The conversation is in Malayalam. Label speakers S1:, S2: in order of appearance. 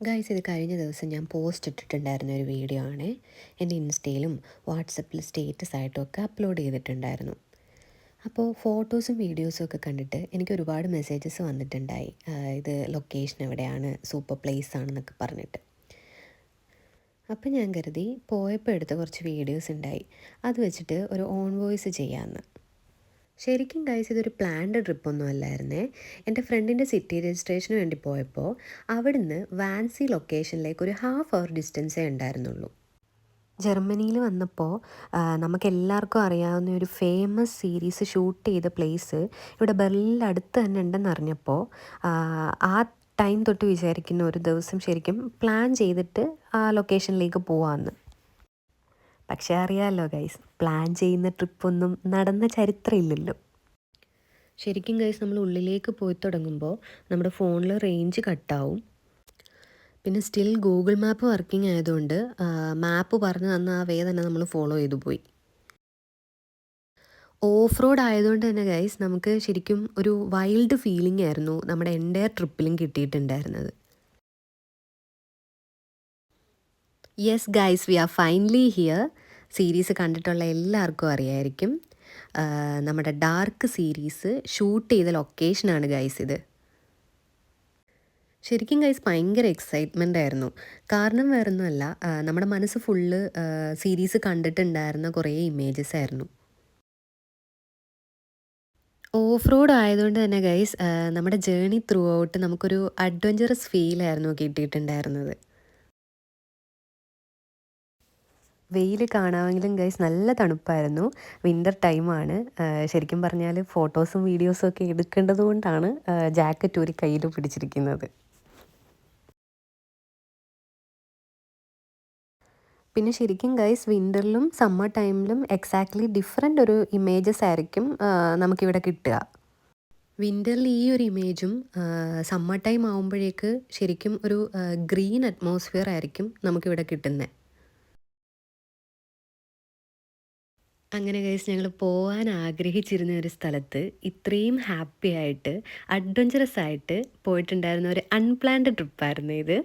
S1: ഗൈസ്, ഇത് കഴിഞ്ഞ ദിവസം ഞാൻ പോസ്റ്റ് ഇട്ടിട്ടുണ്ടായിരുന്ന ഒരു വീഡിയോ ആണ്. എൻ്റെ ഇൻസ്റ്റയിലും വാട്സപ്പിൽ സ്റ്റേറ്റസ് ആയിട്ടും ഒക്കെ അപ്ലോഡ് ചെയ്തിട്ടുണ്ടായിരുന്നു. അപ്പോൾ ഫോട്ടോസും വീഡിയോസും ഒക്കെ കണ്ടിട്ട് എനിക്ക് ഒരുപാട് മെസ്സേജസ് വന്നിട്ടുണ്ടായി. ഇത് ലൊക്കേഷൻ എവിടെയാണ്, സൂപ്പർ പ്ലേസ് ആണെന്നൊക്കെ പറഞ്ഞിട്ട്. അപ്പം ഞാൻ കരുതി പോയപ്പോൾ എടുത്ത കുറച്ച് വീഡിയോസ് ഉണ്ടായി, അത് വെച്ചിട്ട് ഒരു ഓൺ വോയിസ് ചെയ്യാമെന്ന്. ശരിക്കും ഗൈസ്, ഇതൊരു പ്ലാൻഡ് ട്രിപ്പൊന്നും അല്ലായിരുന്നേ. എൻ്റെ ഫ്രണ്ടിൻ്റെ സിറ്റി രജിസ്ട്രേഷന് വേണ്ടി പോയപ്പോൾ അവിടുന്ന് വാൻസി ലൊക്കേഷനിലേക്ക് ഒരു ഹാഫ് അവർ ഡിസ്റ്റൻസേ ഉണ്ടായിരുന്നുള്ളൂ. ജർമ്മനിയിൽ വന്നപ്പോൾ നമുക്കെല്ലാവർക്കും അറിയാവുന്ന ഒരു ഫേമസ് സീരീസ് ഷൂട്ട് ചെയ്ത പ്ലേസ് ഇവിടെ ബെർലിനിൽ അടുത്ത് തന്നെ ഉണ്ടെന്ന് അറിഞ്ഞപ്പോൾ ആ ടൈം തൊട്ട് വിചാരിക്കുന്ന ഒരു ദിവസം ശരിക്കും പ്ലാൻ ചെയ്തിട്ട് ആ ലൊക്കേഷനിലേക്ക് പോവാമെന്ന്. പക്ഷേ അറിയാമല്ലോ ഗൈസ്, പ്ലാൻ ചെയ്യുന്ന ട്രിപ്പൊന്നും നടന്ന ചരിത്രമില്ലല്ലോ. ശരിക്കും ഗൈസ്, നമ്മൾ ഉള്ളിലേക്ക് പോയി തുടങ്ങുമ്പോൾ നമ്മുടെ ഫോണിൽ റേഞ്ച് കട്ടാവും. പിന്നെ സ്റ്റിൽ ഗൂഗിൾ മാപ്പ് വർക്കിംഗ് ആയതുകൊണ്ട് മാപ്പ് പറഞ്ഞു തന്ന ആ വേ തന്നെ നമ്മൾ ഫോളോ ചെയ്തു പോയി. ഓഫ് റോഡ് ആയതുകൊണ്ട് തന്നെ ഗൈസ്, നമുക്ക് ശരിക്കും ഒരു വൈൽഡ് ഫീലിംഗ് ആയിരുന്നു നമ്മുടെ എൻ്റയർ ട്രിപ്പിലും കിട്ടിയിട്ടുണ്ടായിരുന്നത്. Yes guys, we are finally here. Series കണ്ടിട്ടുള്ള എല്ലാവർക്കും അറിയായിരിക്കും, നമ്മുടെ ഡാർക്ക് സീരീസ് ഷൂട്ട് ചെയ്ത ലൊക്കേഷനാണ് ഗൈസ് ഇത്. ശരിക്കും ഗൈസ് ഭയങ്കര എക്സൈറ്റ്മെൻ്റ് ആയിരുന്നു. കാരണം വേറൊന്നുമല്ല, നമ്മുടെ മനസ്സ് ഫുള്ള് സീരീസ് കണ്ടിട്ടുണ്ടായിരുന്ന കുറേ ഇമേജസ് ആയിരുന്നു. ഓഫ് റോഡ് ആയതുകൊണ്ട് തന്നെ ഗൈസ്, നമ്മുടെ ജേണി ത്രൂ ഔട്ട് നമുക്കൊരു അഡ്വഞ്ചറസ് ഫീലായിരുന്നു കിട്ടിയിട്ടുണ്ടായിരുന്നത്. വെയിൽ കാണാമെങ്കിലും ഗൈസ് നല്ല തണുപ്പായിരുന്നു. വിൻ്റർ ടൈമാണ്. ശരിക്കും പറഞ്ഞാൽ ഫോട്ടോസും വീഡിയോസും ഒക്കെ എടുക്കേണ്ടത് കൊണ്ടാണ് ജാക്കറ്റ് ഒരു കയ്യിൽ പിടിച്ചിരിക്കുന്നത്. പിന്നെ ശരിക്കും ഗൈസ്, വിൻ്ററിലും സമ്മർ ടൈമിലും എക്സാക്ട്ലി ഡിഫറെൻ്റ് ഒരു ഇമേജസ് ആയിരിക്കും നമുക്കിവിടെ കിട്ടുക. വിൻ്ററിൽ ഈ ഒരു ഇമേജും സമ്മർ ടൈം ആകുമ്പോഴേക്ക് ശരിക്കും ഒരു ഗ്രീൻ അറ്റ്മോസ്ഫിയർ ആയിരിക്കും നമുക്കിവിടെ കിട്ടുന്നത്. അങ്ങനെ ഗൈസ്, ഞങ്ങൾ പോകാൻ ആഗ്രഹിച്ചിരുന്ന ഒരു സ്ഥലത്ത് ഇത്രയും ഹാപ്പി ആയിട്ട് അഡ്വഞ്ചറസ് ആയിട്ട് പോയിട്ടുണ്ടായിരുന്ന ഒരു അൺപ്ലാൻഡ് ട്രിപ്പായിരുന്നു ഇത്.